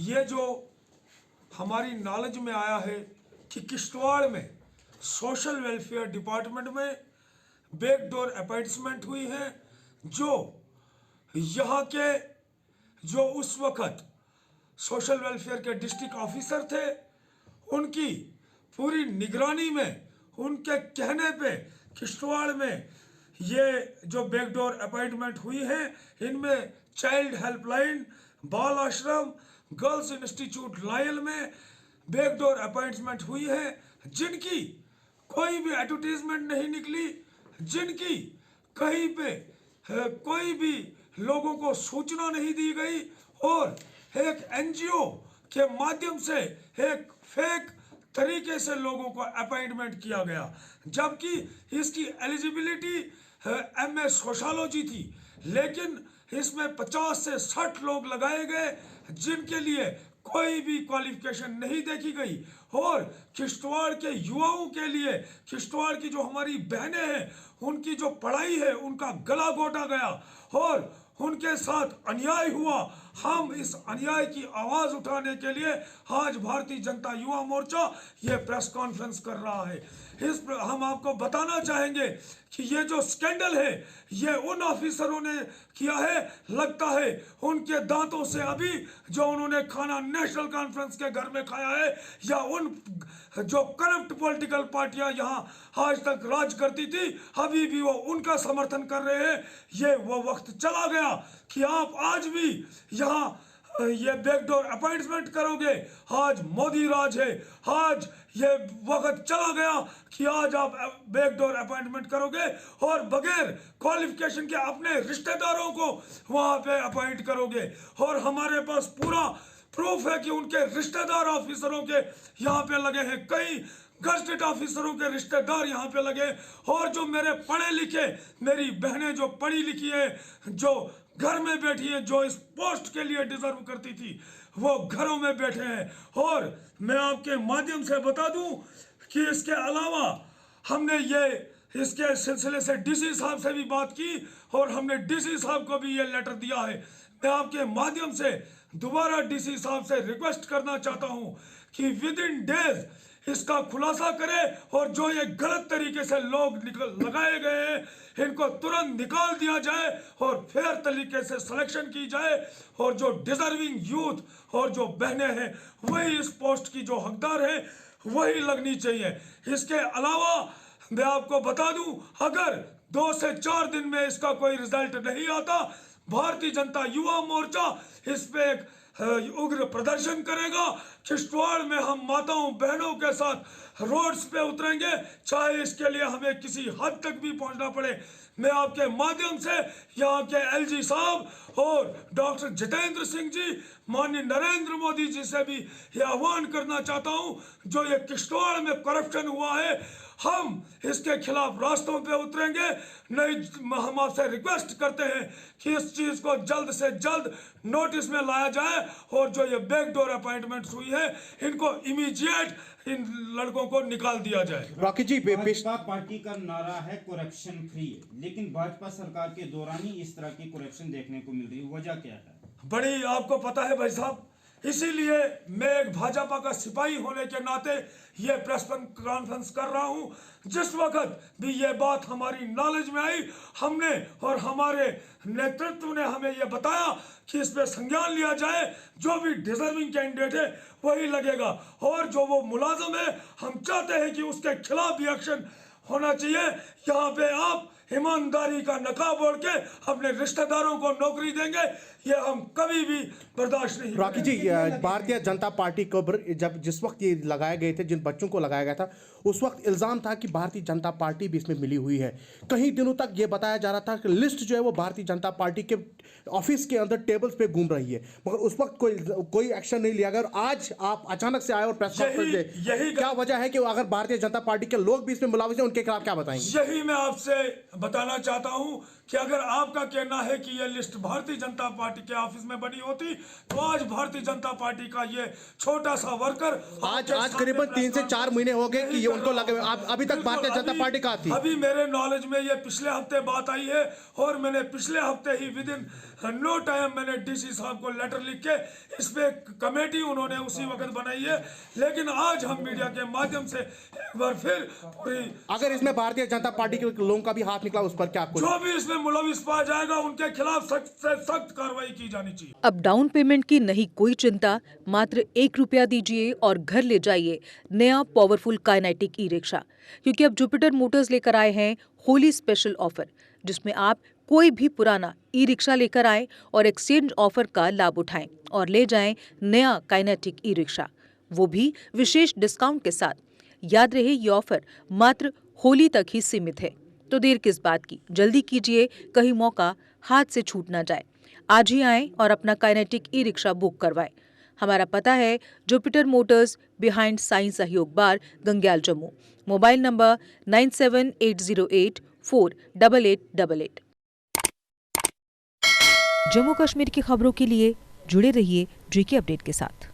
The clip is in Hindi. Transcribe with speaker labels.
Speaker 1: ये जो हमारी नॉलेज में आया है कि किश्तवाड़ में सोशल वेलफेयर डिपार्टमेंट में बैकडोर अपॉइंटमेंट हुई है, जो यहाँ के जो उस वक्त सोशल वेलफेयर के डिस्ट्रिक्ट ऑफिसर थे, उनकी पूरी निगरानी में, उनके कहने पे किश्तवाड़ में ये जो बैकडोर अपॉइंटमेंट हुई है, इनमें चाइल्ड हेल्पलाइन, बाल आश्रम, गर्ल्स इंस्टीट्यूट लायल में बैकडोर अपॉइंटमेंट हुई है, जिनकी कोई भी एडवर्टीजमेंट नहीं निकली, जिनकी कहीं पे कोई भी लोगों को सूचना नहीं दी गई, और एक एनजीओ के माध्यम से एक फेक तरीके से लोगों को अपॉइंटमेंट किया गया, जबकि इसकी एलिजिबिलिटी एमए सोशियोलॉजी थी, लेकिन इसमें 50 से 60 लोग लगाए गए जिनके लिए कोई भी क्वालिफिकेशन नहीं देखी गई, और किश्तवाड़ के युवाओं के लिए, किश्तवाड़ की जो हमारी बहनें हैं, उनकी जो पढ़ाई है, उनका गला घोटा गया और उनके साथ अन्याय हुआ। हम इस अन्याय की आवाज उठाने के लिए आज भारतीय जनता युवा मोर्चा ये प्रेस कॉन्फ्रेंस कर रहा है। हम आपको बताना चाहेंगे कि ये जो स्कैंडल है, ये उन ऑफिसरों ने किया है, लगता है उनके दांतों से अभी जो उन्होंने खाना नेशनल कॉन्फ्रेंस के घर में खाया है, या उन जो करप्ट पॉलिटिकल पार्टियां यहाँ आज तक राज करती थी, अभी भी वो उनका समर्थन कर रहे हैं। ये वो वक्त चला गया कि आप आज भी यहाँ ये बैकडोर अपॉइंटमेंट करोगे। आज मोदी राज है, आज ये वक्त चला गया कि आज आप बैकडोर अपॉइंटमेंट करोगे और बगैर क्वालिफिकेशन के अपने रिश्तेदारों को वहां पे अपॉइंट करोगे। और हमारे पास पूरा प्रूफ है कि उनके रिश्तेदार ऑफिसरों के यहाँ पे लगे हैं, कई गजटेड ऑफिसरों के रिश्तेदार यहाँ पे लगे, और जो मेरे पढ़े लिखे, मेरी बहनें जो पढ़ी लिखी है, जो घर में बैठी है, जो इस पोस्ट के लिए डिजर्व करती थी, वो घरों में बैठे हैं। और मैं आपके माध्यम से बता दूं कि इसके अलावा हमने ये इसके सिलसिले से डीसी साहब से भी बात की, और हमने डीसी साहब को भी ये लेटर दिया है। मैं आपके माध्यम से दोबारा डीसी साहब से रिक्वेस्ट करना चाहता हूं कि विद इन डेज इसका खुलासा करे, और जो ये गलत तरीके से लोग लगाए गए हैं, इनको तुरंत निकाल दिया जाए और फेयर तरीके से सिलेक्शन की जाए, और जो डिजर्विंग यूथ और जो बहनें हैं, वही इस पोस्ट की जो हकदार है, वही लगनी चाहिए। इसके अलावा मैं आपको बता दूं, अगर 2 से 4 दिन में इसका कोई रिजल्ट नहीं आता, भारतीय जनता युवा मोर्चा इस पे एक उग्र प्रदर्शन करेगा। किश्तवाड़ में हम माताओं बहनों के साथ रोड्स पे उतरेंगे, चाहे इसके लिए हमें किसी हद तक भी पहुंचना पड़े। मैं आपके माध्यम से यहाँ के एलजी साहब और डॉक्टर जितेंद्र सिंह जी, माननीय नरेंद्र मोदी जी से भी ये आह्वान करना चाहता हूँ, जो ये किश्तवाड़ में करप्शन हुआ है, हम इसके खिलाफ रास्तों पे उतरेंगे। नहीं, हम आपसे रिक्वेस्ट करते हैं कि इस चीज को जल्द से जल्द नोटिस में लाया जाए, और जो ये बैकडोर अपॉइंटमेंट हुई है, इनको इमीडिएट इन लड़कों को निकाल दिया जाए।
Speaker 2: रॉकी जी,
Speaker 3: भाजपा पार्टी का नारा है करप्शन फ्री, लेकिन भाजपा सरकार के दौरान ही इस तरह की करप्शन देखने को मिल रही है, वजह क्या है?
Speaker 1: बड़ी आपको पता है भाई साहब, इसीलिए मैं एक भाजपा का सिपाही होने के नाते ये प्रेस कॉन्फ्रेंस कर रहा हूं। जिस वक्त भी ये बात हमारी नॉलेज में आई, हमने और हमारे नेतृत्व ने हमें ये बताया कि इस पे संज्ञान लिया जाए, जो भी डिजर्विंग कैंडिडेट है वही लगेगा, और जो वो मुलाजम है, हम चाहते हैं कि उसके खिलाफ भी एक्शन होना चाहिए। यहाँ पे आप ईमानदारी का नकाब ओढ़ के अपने रिश्तेदारों को नौकरी देंगे, ये हम कभी भी बर्दाश्त नहीं।
Speaker 2: रॉकी जी, भारतीय जनता पार्टी को जब जिस वक्त ये लगाए गए थे, जिन बच्चों को लगाया गया था, उस वक्त इल्जाम था कि भारतीय जनता पार्टी भी इसमें मिली हुई है। कई दिनों तक ये बताया जा रहा था कि लिस्ट जो है वो भारतीय जनता पार्टी के ऑफिस के अंदर टेबल्स पे घूम रही है, मगर उस वक्त कोई एक्शन नहीं लिया गया। और आज आप अचानक से आए और प्रेस कॉन्फ्रेंस दे, यही क्या वजह है कि अगर भारतीय जनता पार्टी के लोग भी इसमें मुलविस हैं, उनके खिलाफ क्या बताएंगे?
Speaker 1: यही मैं आपसे बताना चाहता हूं कि अगर आपका कहना है कि ये लिस्ट भारतीय जनता पार्टी के ऑफिस में बनी होती तो आज भारतीय जनता पार्टी का ये छोटा सा वर्कर
Speaker 2: आज करीबन 3 से 4 महीने हो गए कि ये उनको लगे आप अभी तक भारतीय जनता पार्टी का थी।
Speaker 1: अभी मेरे नॉलेज में ये पिछले हफ्ते बात आई है और मैंने पिछले हफ्ते ही विद इन नो टाइम मैंने डीसी साहब को लेटर लिख के इस पे कमेटी उन्होंने उसी वक्त बनाई है। लेकिन आज हम मीडिया के माध्यम से एक बार फिर पूरी
Speaker 2: अगर इसमें भारतीय जनता पार्टी के लोगों का भी हाथ निकला उस पर क्या आपको
Speaker 1: जो भी इसमें मुलविस पाया जाएगा उनके खिलाफ सख्त से सख्त कार्रवाई की जानी चाहिए।
Speaker 4: अब डाउन पेमेंट की नहीं कोई चिंता, मात्र 1 रुपया दीजिए और घर ले जाइए नया पावरफुल काइनेटिक ई रिक्शा, क्योंकि अब जुपिटर मोटर्स लेकर आए हैं होली स्पेशल ऑफर, जिसमें आप कोई भी पुराना ई रिक्शा लेकर आएं और एक्सचेंज ऑफर का लाभ उठाएं और ले जाएं नया काइनेटिक ई रिक्शा, वो भी विशेष डिस्काउंट के साथ। याद रहे ये ऑफर मात्र होली तक ही सीमित है, तो देर किस बात की, जल्दी कीजिए, कहीं मौका हाथ से छूट ना जाए। आज ही आएं और अपना काइनेटिक ई रिक्शा बुक करवाएं। हमारा पता है Jupiter Motors, behind Sai Sahyog bar, Gangyal, Jammu. Mobile number 9780848888। Jammu Kashmir की खबरों के लिए जुड़े रहिए जीके अपडेट के साथ।